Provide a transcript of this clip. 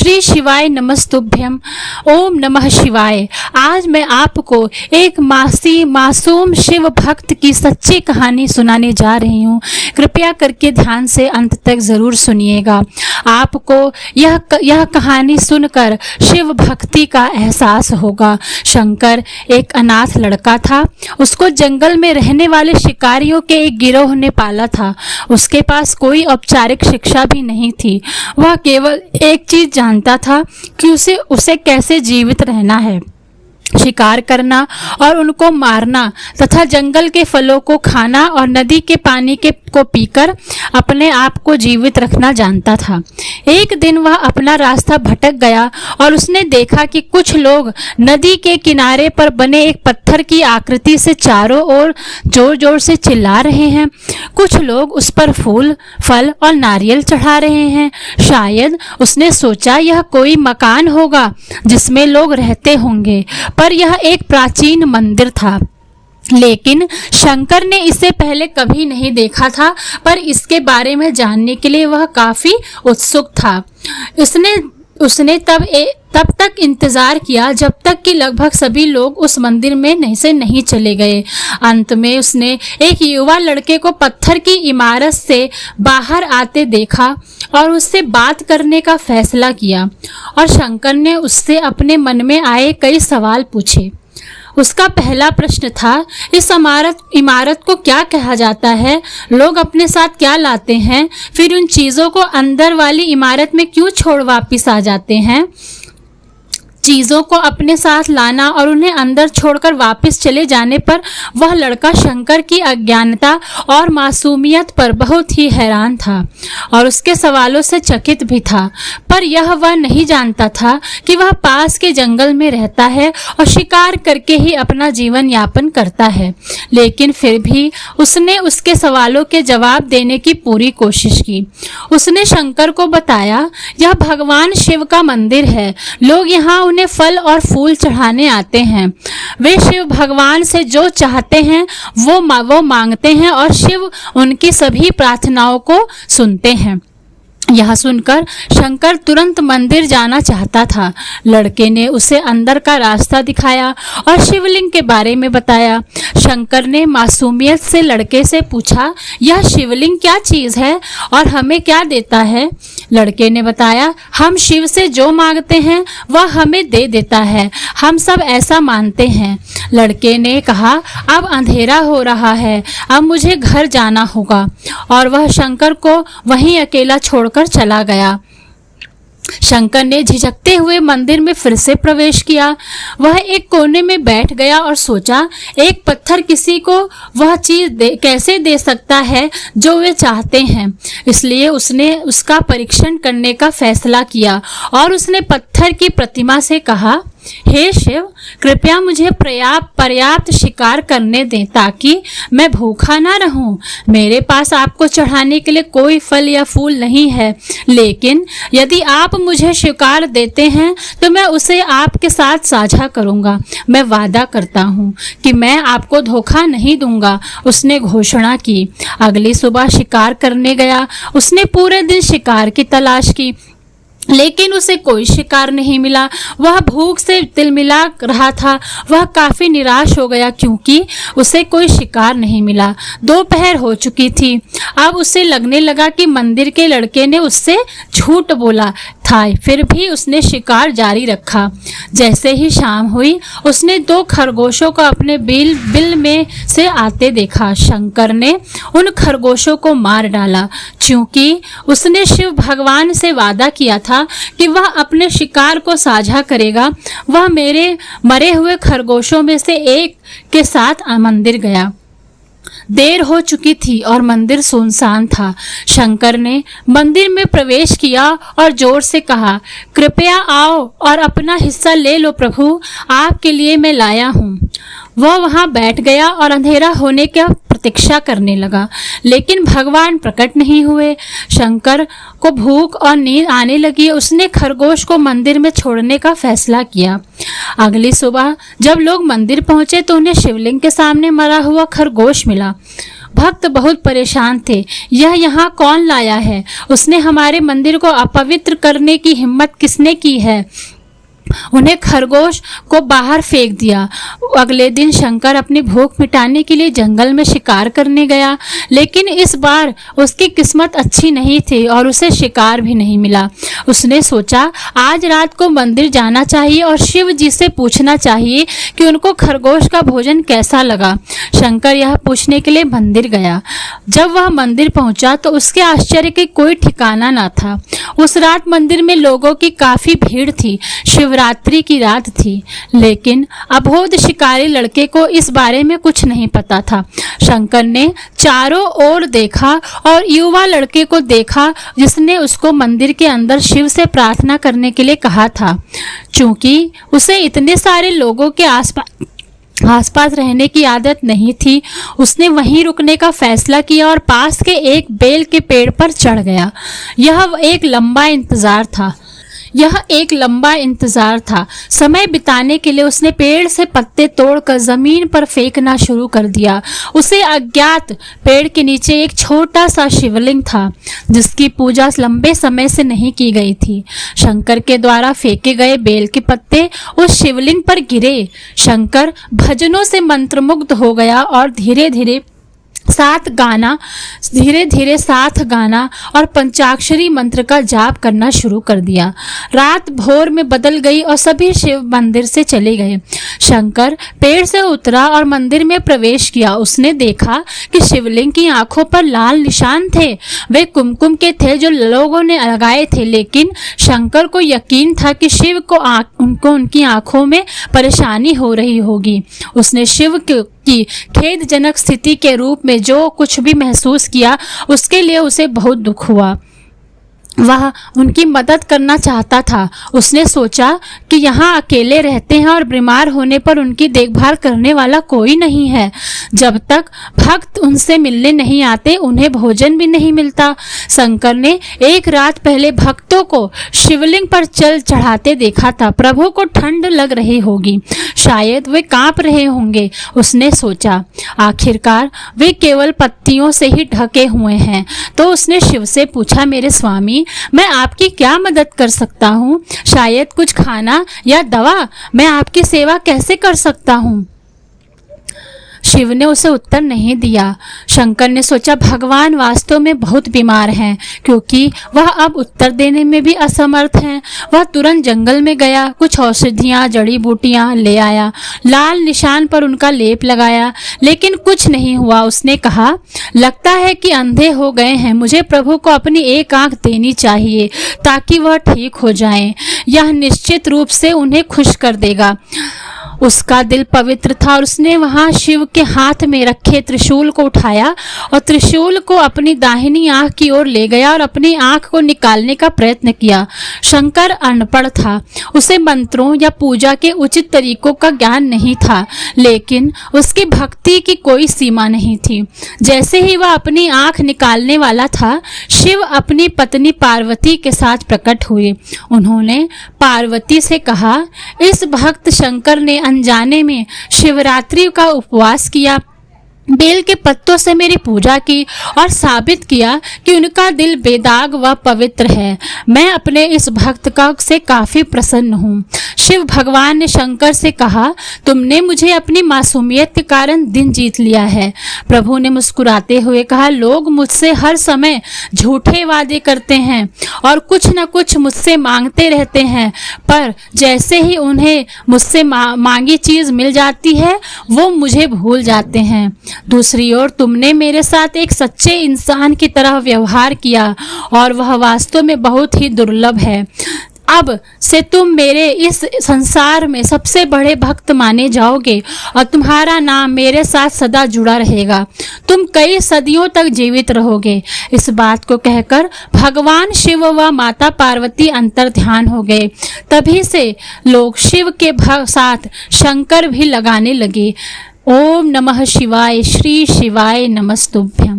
श्री शिवाय नमस्तुभ्यम। ओम नमः शिवाय। आज मैं आपको एक मासूम शिव भक्त की सच्ची कहानी सुनाने जा रही हूँ। कृपया करके ध्यान से अंत तक ज़रूर सुनिएगा। आपको यह कहानी सुनकर शिव भक्ति का एहसास होगा। शंकर एक अनाथ लड़का था। उसको जंगल में रहने वाले शिकारियों के एक गिरोह ने पाला था। उसके पास कोई औपचारिक शिक्षा भी नहीं थी। वह केवल एक चीज जानता था कि उसे कैसे जीवित रहना है, शिकार करना और उनको मारना तथा जंगल के फलों को खाना और नदी के पानी को पीकर अपने आप को जीवित रखना जानता था। एक दिन वह अपना रास्ता भटक गया और उसने देखा कि कुछ लोग नदी के किनारे पर बने एक पत्थर की आकृति से चारों ओर जोर जोर से चिल्ला रहे हैं। कुछ लोग उस पर फूल, फल और नारियल चढ़ा रहे हैं। शायद उसने सोचा यह कोई मकान होगा जिसमें लोग रहते होंगे, पर यह एक प्राचीन मंदिर था। लेकिन शंकर ने इसे पहले कभी नहीं देखा था, पर इसके बारे में जानने के लिए वह काफी उत्सुक था। उसने तब तक इंतजार किया जब तक कि लगभग सभी लोग उस मंदिर में नहीं चले गए। अंत में उसने एक युवा लड़के को पत्थर की इमारत से बाहर आते देखा और उससे बात करने का फैसला किया। और शंकर ने उससे अपने मन में आए कई सवाल पूछे। उसका पहला प्रश्न था, इस इमारत को क्या कहा जाता है? लोग अपने साथ क्या लाते हैं? फिर उन चीज़ों को अंदर वाली इमारत में क्यों छोड़ वापस आ जाते हैं? चीज़ों को अपने साथ लाना और उन्हें अंदर छोड़कर वापस चले जाने पर वह लड़का शंकर की अज्ञानता और मासूमियत पर बहुत ही हैरान था और उसके सवालों से चकित भी था। पर यह वह नहीं जानता था कि वह पास के जंगल में रहता है और शिकार करके ही अपना जीवन यापन करता है। लेकिन फिर भी उसने उसके सवालों के जवाब देने की पूरी कोशिश की। उसने शंकर को बताया, यह भगवान शिव का मंदिर है। लोग यहाँ उन्हें फल और फूल चढ़ाने आते हैं। वे शिव भगवान से जो चाहते हैं वो मांगते हैं और शिव उनकी सभी प्रार्थनाओं को सुनते हैं। यह सुनकर शंकर तुरंत मंदिर जाना चाहता था। लड़के ने उसे अंदर का रास्ता दिखाया और शिवलिंग के बारे में बताया। शंकर ने मासूमियत से लड़के से पूछा, यह शिवलिंग क्या चीज़ है और हमें क्या देता है? लड़के ने बताया, हम शिव से जो मांगते हैं वह हमें दे देता है। हम सब ऐसा मानते हैं। लड़के ने कहा, अब अंधेरा हो रहा है, अब मुझे घर जाना होगा। और वह शंकर को वहीं अकेला छोड़कर चला गया। शंकर ने झिझकते हुए मंदिर में फिर से प्रवेश किया। वह एक कोने में बैठ गया और सोचा, एक पत्थर किसी को वह चीज कैसे दे सकता है जो वे चाहते हैं। इसलिए उसने उसका परीक्षण करने का फैसला किया और उसने पत्थर की प्रतिमा से कहा, हे शिव, कृपया मुझे पर्याप्त शिकार करने दें ताकि मैं भूखा ना रहूं। मेरे पास आपको चढ़ाने के लिए कोई फल या फूल नहीं है, लेकिन यदि आप मुझे शिकार देते हैं तो मैं उसे आपके साथ साझा करूंगा। मैं वादा करता हूं कि मैं आपको धोखा नहीं दूंगा। उसने घोषणा की। अगली सुबह शिकार करने गया। उसने पूरे दिन शिकार की तलाश की, लेकिन उसे कोई शिकार नहीं मिला। वह भूख से तिलमिला रहा था। वह काफी निराश हो गया क्योंकि उसे कोई शिकार नहीं मिला। दोपहर हो चुकी थी। अब उसे लगने लगा कि मंदिर के लड़के ने उससे झूठ बोला था, फिर भी उसने शिकार जारी रखा। जैसे ही शाम हुई, उसने 2 खरगोशों को अपने बिल में से आते देखा। शंकर ने उन खरगोशों को मार डाला क्योंकि उसने शिव भगवान से वादा किया था कि वह अपने शिकार को साझा करेगा। वह मेरे मरे हुए खरगोशों में से एक के साथ मंदिर गया। देर हो चुकी थी और मंदिर सुनसान था। शंकर ने मंदिर में प्रवेश किया और जोर से कहा, कृपया आओ और अपना हिस्सा ले लो प्रभु, आपके लिए मैं लाया हूँ। वह वहां बैठ गया और अंधेरा होने का प्रतीक्षा करने लगा, लेकिन भगवान प्रकट नहीं हुए। शंकर को भूख और नींद आने लगी। उसने खरगोश को मंदिर में छोड़ने का फैसला किया। अगली सुबह जब लोग मंदिर पहुंचे तो उन्हें शिवलिंग के सामने मरा हुआ खरगोश मिला। भक्त बहुत परेशान थे। यह यहाँ कौन लाया है? उसने हमारे मंदिर को अपवित्र करने की हिम्मत किसने की है? उन्हें खरगोश को बाहर फेंक दिया। अगले दिन शंकर अपनी भूख मिटाने के लिए जंगल में शिकार करने गया, लेकिन इस बार उसकी किस्मत अच्छी नहीं थी और उसे शिकार भी नहीं मिला। उसने सोचा आज रात को मंदिर जाना चाहिए और शिव जी से पूछना चाहिए कि उनको खरगोश का भोजन कैसा लगा। शंकर यह पूछने के लिए मंदिर गया। जब वह मंदिर पहुंचा तो उसके आश्चर्य के कोई ठिकाना न था। उस रात मंदिर में लोगों की काफी भीड़ थी। शिवरात्रि की रात थी, लेकिन अबोध शिकारी लड़के को इस बारे में कुछ नहीं पता था। शंकर ने चारों ओर देखा और युवा लड़के को देखा जिसने उसको मंदिर के अंदर शिव से प्रार्थना करने के लिए कहा था। चूंकि उसे इतने सारे लोगों के आसपास रहने की आदत नहीं थी, उसने वहीं रुकने का फैसला किया और पास के एक बेल के पेड़ पर चढ़ गया। यह एक लंबा इंतजार था। समय बिताने के लिए उसने पेड़ से पत्ते तोड़कर जमीन पर फेंकना शुरू कर दिया। उसे अज्ञात पेड़ के नीचे एक छोटा सा शिवलिंग था जिसकी पूजा लंबे समय से नहीं की गई थी। शंकर के द्वारा फेंके गए बेल के पत्ते उस शिवलिंग पर गिरे। शंकर भजनों से मंत्रमुग्ध हो गया और धीरे धीरे साथ गाना और पंचाक्षरी मंत्र का जाप करना शुरू कर दिया। रात भोर में बदल गई और सभी शिव मंदिर से चले गए। शंकर पेड़ से उतरा और मंदिर में प्रवेश किया। उसने देखा कि शिवलिंग की आंखों पर लाल निशान थे। वे कुमकुम के थे जो लोगों ने लगाए थे, लेकिन शंकर को यकीन था कि शिव को उनकी आंखों में परेशानी हो रही होगी। उसने शिव की खेदजनक स्थिति के रूप में जो कुछ भी महसूस किया उसके लिए उसे बहुत दुख हुआ। वह उनकी मदद करना चाहता था। उसने सोचा कि यहाँ अकेले रहते हैं और बीमार होने पर उनकी देखभाल करने वाला कोई नहीं है। जब तक भक्त उनसे मिलने नहीं आते उन्हें भोजन भी नहीं मिलता। शंकर ने एक रात पहले भक्तों को शिवलिंग पर जल चढ़ाते देखा था। प्रभु को ठंड लग रही होगी, शायद वे कांप रहे होंगे। उसने सोचा आखिरकार वे केवल पत्तियों से ही ढके हुए हैं। तो उसने शिव से पूछा, मेरे स्वामी, मैं आपकी क्या मदद कर सकता हूँ? शायद कुछ खाना या दवा? मैं आपकी सेवा कैसे कर सकता हूँ? शिव ने उसे उत्तर नहीं दिया। शंकर ने सोचा भगवान वास्तव में बहुत बीमार हैं, क्योंकि वह अब उत्तर देने में भी असमर्थ हैं। वह तुरंत जंगल में गया, कुछ औषधियाँ जड़ी बूटियाँ ले आया, लाल निशान पर उनका लेप लगाया, लेकिन कुछ नहीं हुआ। उसने कहा, लगता है कि अंधे हो गए हैं। मुझे प्रभु को अपनी एक आंख देनी चाहिए ताकि वह ठीक हो जाएं। यह निश्चित रूप से उन्हें खुश कर देगा। उसका दिल पवित्र था और उसने वहां शिव के हाथ में रखे त्रिशूल को उठाया और त्रिशूल को अपनी दाहिनी आंख की ओर ले गया और अपनी आंख को निकालने का प्रयत्न किया। शंकर अनपढ़ था, उसे मंत्रों या पूजा के उचित तरीकों का ज्ञान नहीं था, लेकिन उसकी भक्ति की कोई सीमा नहीं थी। जैसे ही वह अपनी आंख निकालने वाला था, शिव अपनी पत्नी पार्वती के साथ प्रकट हुए। उन्होंने पार्वती से कहा, इस भक्त शंकर ने अनजाने में शिवरात्रि का उपवास किया, बेल के पत्तों से मेरी पूजा की और साबित किया कि उनका दिल बेदाग व पवित्र है। मैं अपने इस भक्त का से काफी प्रसन्न हूँ। शिव भगवान ने शंकर से कहा, तुमने मुझे अपनी मासूमियत के कारण दिन जीत लिया है। प्रभु ने मुस्कुराते हुए कहा, लोग मुझसे हर समय झूठे वादे करते हैं और कुछ न कुछ मुझसे मांगते रहते हैं, पर जैसे ही उन्हें मुझसे मांगी चीज मिल जाती है वो मुझे भूल जाते हैं। दूसरी ओर तुमने मेरे साथ एक सच्चे इंसान की तरह व्यवहार किया और वह वास्तव में बहुत ही दुर्लभ है। अब से तुम मेरे इस संसार में सबसे बड़े भक्त माने जाओगे और तुम्हारा नाम मेरे साथ सदा जुड़ा रहेगा। तुम कई सदियों तक जीवित रहोगे। इस बात को कहकर भगवान शिव व माता पार्वती अंतर ध्यान हो गए। तभी से लोग शिव के साथ शंकर भी लगाने लगे। ओम नमः शिवाय। श्री शिवाय नमस्तुभ्यं।